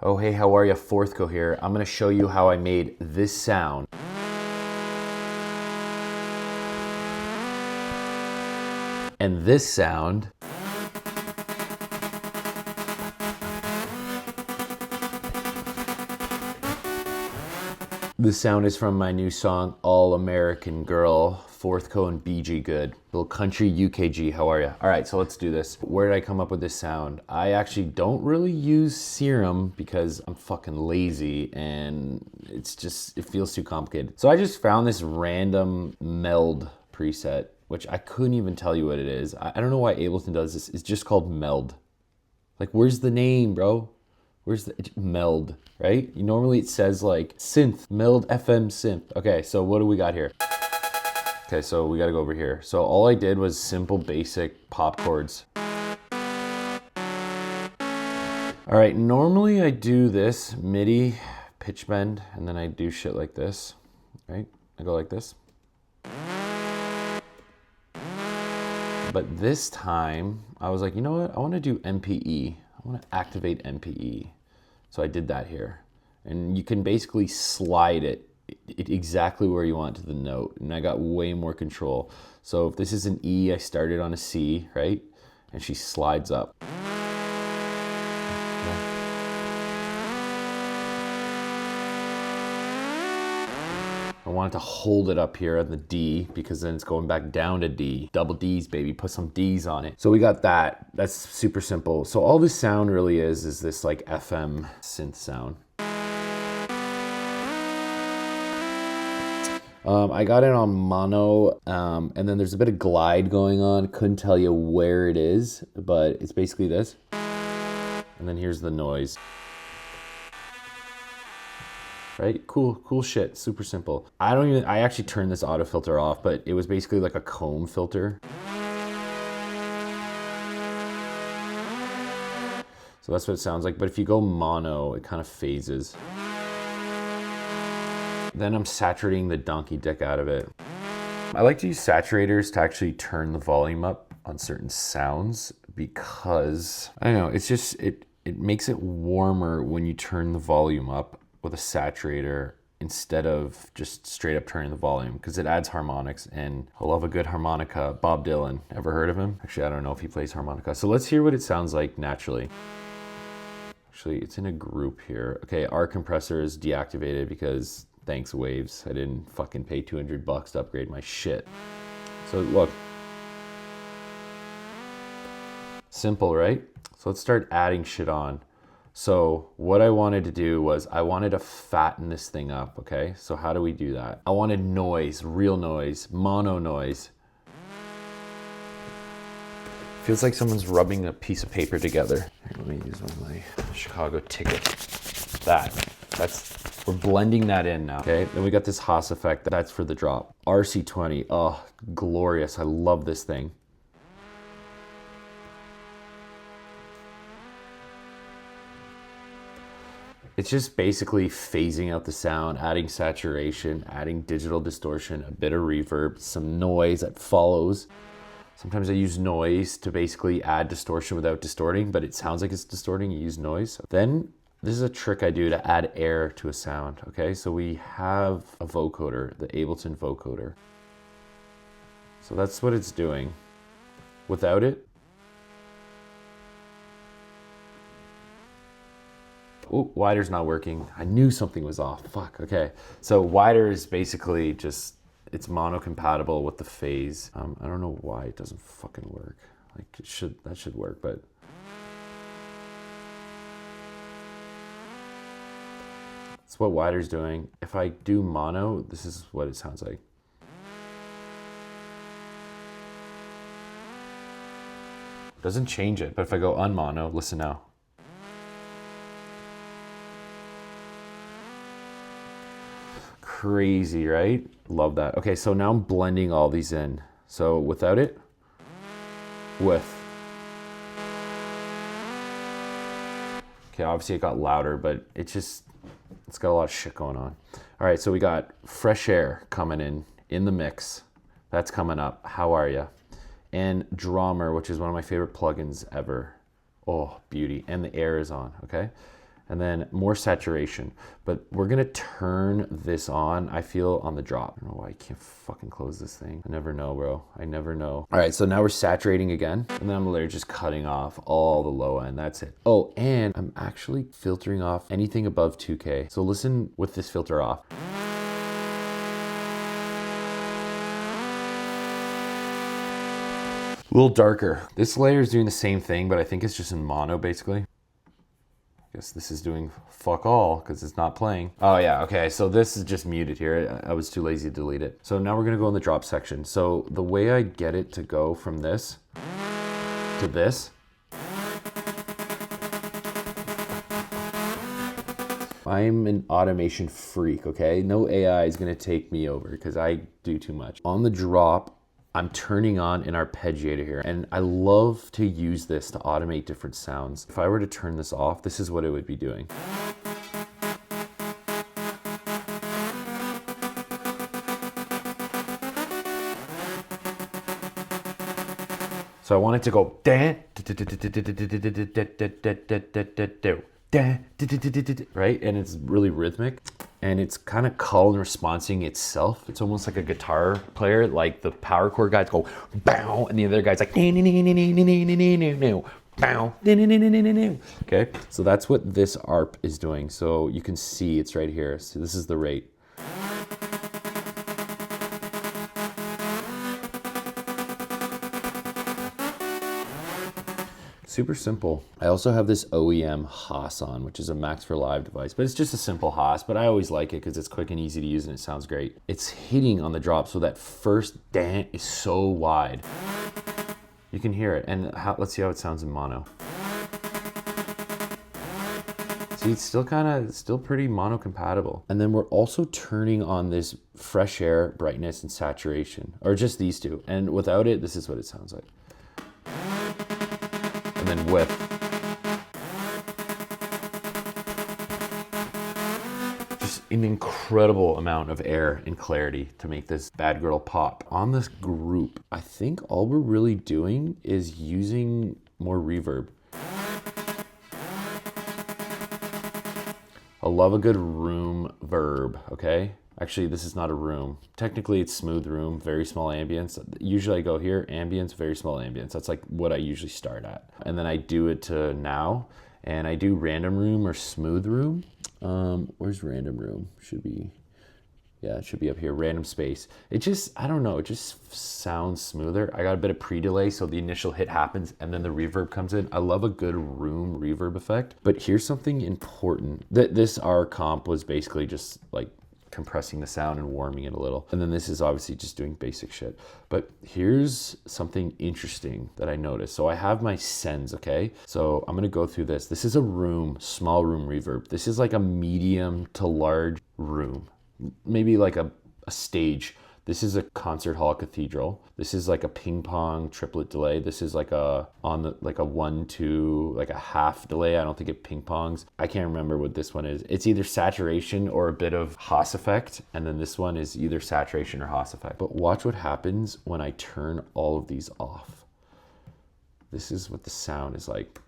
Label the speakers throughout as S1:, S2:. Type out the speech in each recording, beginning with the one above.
S1: Oh, hey, how are you? Fourth Go here. I'm gonna show you how I made this sound. And this sound. This sound is from my new song, All American Girl, Fourth Co and BG Good. Little country UKG, how are you? All right, so let's do this. Where did I come up with this sound? I actually don't really use Serum because I'm fucking lazy and it feels too complicated. So I just found this random meld preset, which I couldn't even tell you what it is. I don't know why Ableton does this. It's just called meld. Like, where's the name, bro? Where's the meld, right? Normally it says like synth, meld FM synth. Okay, so what do we got here? Okay, so we gotta go over here. So all I did was simple, basic pop chords. All right, normally I do this MIDI, pitch bend, and then I do shit like this, right? I go like this. But this time, I was like, you know what? I wanna do MPE. I wanna activate MPE. So I did that here. And you can basically slide it exactly where you want to the note. And I got way more control. So if this is an E, I started on a C, right? And she slides up. I wanted to hold it up here at the D because then it's going back down to D. Double D's, baby, put some D's on it. So we got that. That's super simple. So all this sound really is this like FM synth sound. I got it on mono, and then there's a bit of glide going on. Couldn't tell you where it is, but it's basically this. And then here's the noise. Right? Cool shit, super simple. I actually turned this auto filter off, but it was basically like a comb filter. So that's what it sounds like, but if you go mono, it kind of phases. Then I'm saturating the donkey dick out of it. I like to use saturators to actually turn the volume up on certain sounds because, I don't know, it's just, it makes it warmer when you turn the volume up with a saturator instead of just straight up turning the volume because it adds harmonics, and I love a good harmonica. Bob Dylan, ever heard of him? Actually, I don't know if he plays harmonica. So let's hear what it sounds like naturally. Actually, it's in a group here. Okay, our compressor is deactivated because thanks Waves. I didn't fucking pay $200 to upgrade my shit. So look. Simple, right? So let's start adding shit on. So what I wanted to do was I wanted to fatten this thing up, okay? So how do we do that? I wanted noise, real noise, mono noise. Feels like someone's rubbing a piece of paper together. Here, let me use one of my Chicago ticket. We're blending that in now, okay? Then we got this Haas effect, that's for the drop. RC20, oh, glorious, I love this thing. It's just basically phasing out the sound, adding saturation, adding digital distortion, a bit of reverb, some noise that follows. Sometimes I use noise to basically add distortion without distorting, but it sounds like it's distorting, you use noise. Then, this is a trick I do to add air to a sound, okay? So we have a vocoder, the Ableton vocoder. So that's what it's doing. Without it, oh, wider's not working. I knew something was off. Fuck, okay. So wider is basically just, it's mono compatible with the phase. I don't know why it doesn't fucking work. Like that should work, but. That's what wider's doing. If I do mono, this is what it sounds like. Doesn't change it, but if I go unmono, listen now. Crazy, right? Love that. Okay, so now I'm blending all these in. So without it, with. Okay, obviously it got louder, but it's got a lot of shit going on. All right, so we got Fresh Air coming in the mix. That's coming up. How are ya? And Drummer, which is one of my favorite plugins ever. Oh, beauty. And the air is on, okay? and then more saturation. But we're gonna turn this on, I feel, on the drop. I don't know why I can't fucking close this thing. I never know, bro. I never know. All right, so now we're saturating again, and then I'm literally just cutting off all the low end. That's it. Oh, and I'm actually filtering off anything above 2K. So listen with this filter off. A little darker. This layer is doing the same thing, but I think it's just in mono, basically. I guess this is doing fuck all because it's not playing. Oh yeah, okay, so this is just muted here. I was too lazy to delete it. So now we're gonna go in the drop section. So the way I get it to go from this to this, I'm an automation freak, okay? No AI is gonna take me over because I do too much. On the drop, I'm turning on an arpeggiator here, and I love to use this to automate different sounds. If I were to turn this off, this is what it would be doing. So I want it to go right, and it's really rhythmic. And it's kind of call and responding itself. It's almost like a guitar player, like the power chord guys go bow, and the other guy's like bow. Okay, so that's what this arp is doing. So you can see it's right here. So this is the rate. Super simple. I also have this OEM Haas on, which is a Max for Live device, but it's just a simple Haas, but I always like it because it's quick and easy to use and it sounds great. It's hitting on the drop, so that first dant is so wide. You can hear it, and let's see how it sounds in mono. See, it's still pretty mono compatible. And then we're also turning on this fresh air, brightness, and saturation, or just these two. And without it, this is what it sounds like. And then width. Just an incredible amount of air and clarity to make this bad girl pop. On this group, I think all we're really doing is using more reverb. I love a good room verb, okay? Actually, this is not a room. Technically, it's smooth room, very small ambience. Usually I go here, ambience, very small ambience. That's like what I usually start at. And then I do it to now, and I do random room or smooth room. Where's random room? Yeah, it should be up here, random space. It just, I don't know, it just sounds smoother. I got a bit of pre-delay, so the initial hit happens and then the reverb comes in. I love a good room reverb effect. But here's something important. This R comp was basically just like compressing the sound and warming it a little. And then this is obviously just doing basic shit. But here's something interesting that I noticed. So I have my sends, okay? So I'm gonna go through this. This is a room, small room reverb. This is like a medium to large room. Maybe like a stage. This is a concert hall cathedral. This is like a ping pong triplet delay. This is like a 1-2, like a half delay. I don't think it ping pongs. I can't remember what this one is. It's either saturation or a bit of Haas effect. And then this one is either saturation or Haas effect. But watch what happens when I turn all of these off. This is what the sound is like.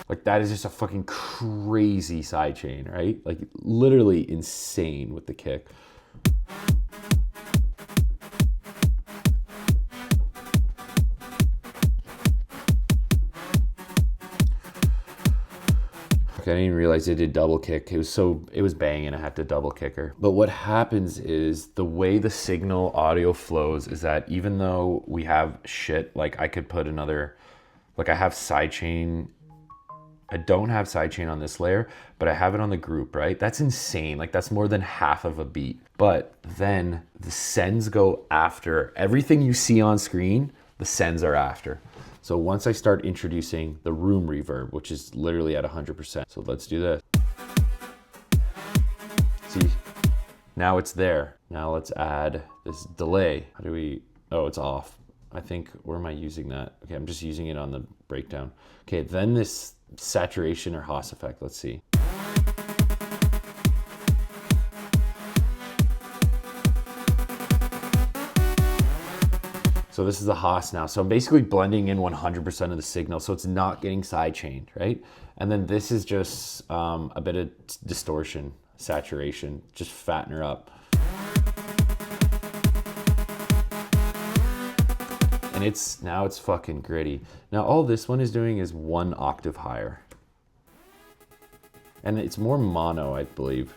S1: Like that is just a fucking crazy sidechain, right? Like literally insane with the kick. Okay, I didn't even realize it did double kick. It was banging. I had to double kick her. But what happens is the way the signal audio flows is that even though we have shit, like I could put another, like I have sidechain. I don't have sidechain on this layer, but I have it on the group, right? That's insane. Like that's more than half of a beat. But then the sends go after. Everything you see on screen, the sends are after. So once I start introducing the room reverb, which is literally at 100%. So let's do this. See, now it's there. Now let's add this delay. How do we, oh, it's off. I think, where am I using that? Okay, I'm just using it on the breakdown. Okay, then this saturation or Haas effect, let's see. So this is the Haas now. So I'm basically blending in 100% of the signal, so it's not getting sidechained, right? And then this is just a bit of distortion, saturation, just fatten her up. And now it's fucking gritty. Now all this one is doing is 1 octave higher. And it's more mono, I believe.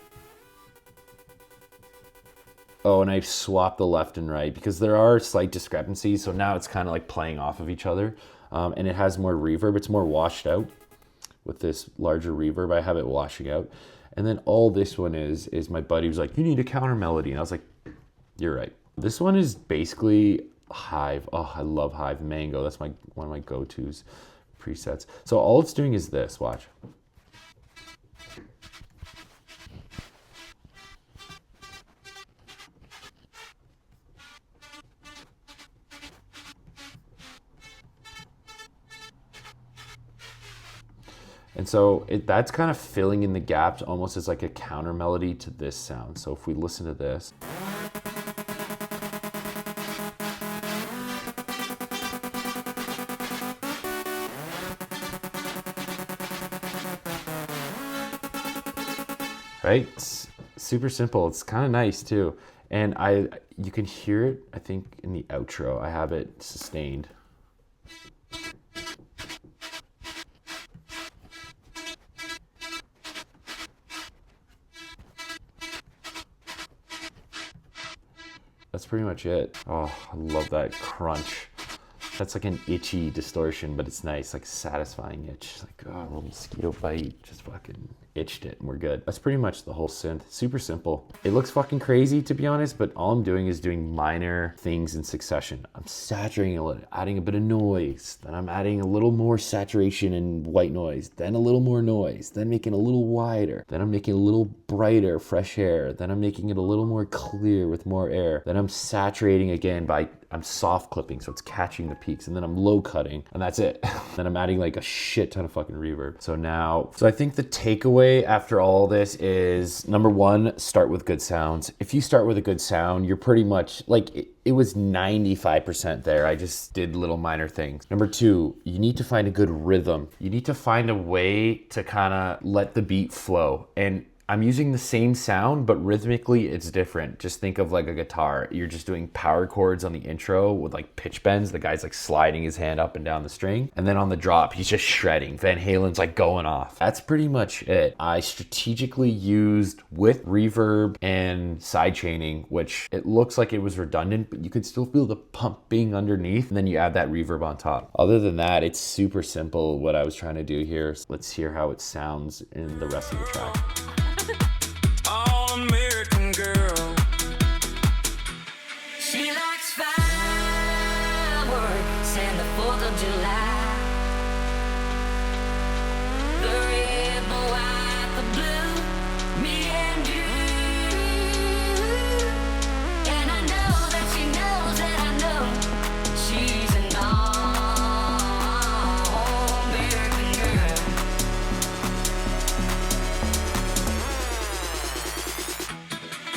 S1: Oh, and I swapped the left and right because there are slight discrepancies. So now it's kind of like playing off of each other. And it has more reverb. It's more washed out with this larger reverb. I have it washing out. And then all this one is my buddy was like, you need a counter melody. And I was like, you're right. This one is basically Hive. Oh, I love Hive Mango. That's one of my go-tos presets. So all it's doing is this, watch. And so that's kind of filling in the gaps almost as like a counter melody to this sound. So if we listen to this. Right? It's super simple. It's kind of nice too. And you can hear it, I think, in the outro. I have it sustained. That's pretty much it. Oh, I love that crunch. That's like an itchy distortion, but it's nice, like satisfying itch. Like, oh, a little mosquito bite, just fucking itched it and we're good. That's pretty much the whole synth. Super simple. It looks fucking crazy to be honest, but all I'm doing is doing minor things in succession. I'm saturating a little, adding a bit of noise, then I'm adding a little more saturation and white noise, then a little more noise, then making it a little wider, then I'm making it a little brighter, fresh air, then I'm making it a little more clear with more air, then I'm saturating again I'm soft clipping, so it's catching the peaks, and then I'm low cutting, and that's it. Then I'm adding like a shit ton of fucking reverb. So I think the takeaway after all this is, number one, start with good sounds. If you start with a good sound, you're pretty much like, it was 95% there. I just did little minor things. Number two, you need to find a good rhythm. You need to find a way to kind of let the beat flow. And I'm using the same sound, but rhythmically it's different. Just think of like a guitar. You're just doing power chords on the intro with like pitch bends. The guy's like sliding his hand up and down the string. And then on the drop, he's just shredding. Van Halen's like going off. That's pretty much it. I strategically used with reverb and sidechaining, which it looks like it was redundant, but you can still feel the pumping underneath. And then you add that reverb on top. Other than that, it's super simple what I was trying to do here. So let's hear how it sounds in the rest of the track.
S2: American girl. She likes fireworks and the 4th of July. The red, the white, the blue, me and you. And I know that she knows that I know she's an all-American girl.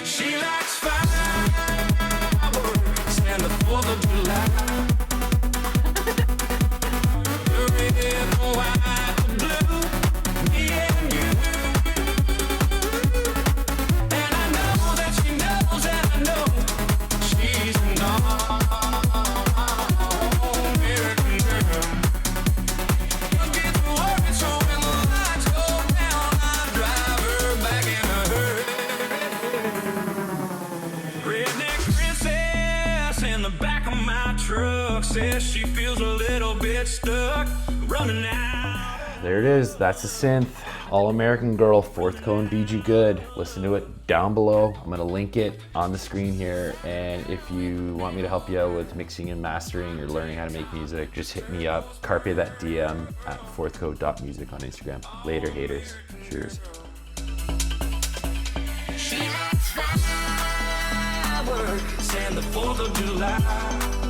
S2: She likes fireworks and the 4th of July. The red, the white, the blue, me and you. And I know that she knows that I know she's an all-American girl. Don't get to worry, so when the lights go down, I drive her back in a hurry. Redneck princess in the back of my truck says she feels a little bit stuck running out.
S1: There it is. That's the synth. All American Girl, 4th cone BG Good. Listen to it down below. I'm gonna link it on the screen here. And if you want me to help you out with mixing and mastering or learning how to make music, just hit me up. Carpe That DM at 4thcode.music on Instagram. Later, haters. Cheers.
S2: She likes fireworks and the 4th of July.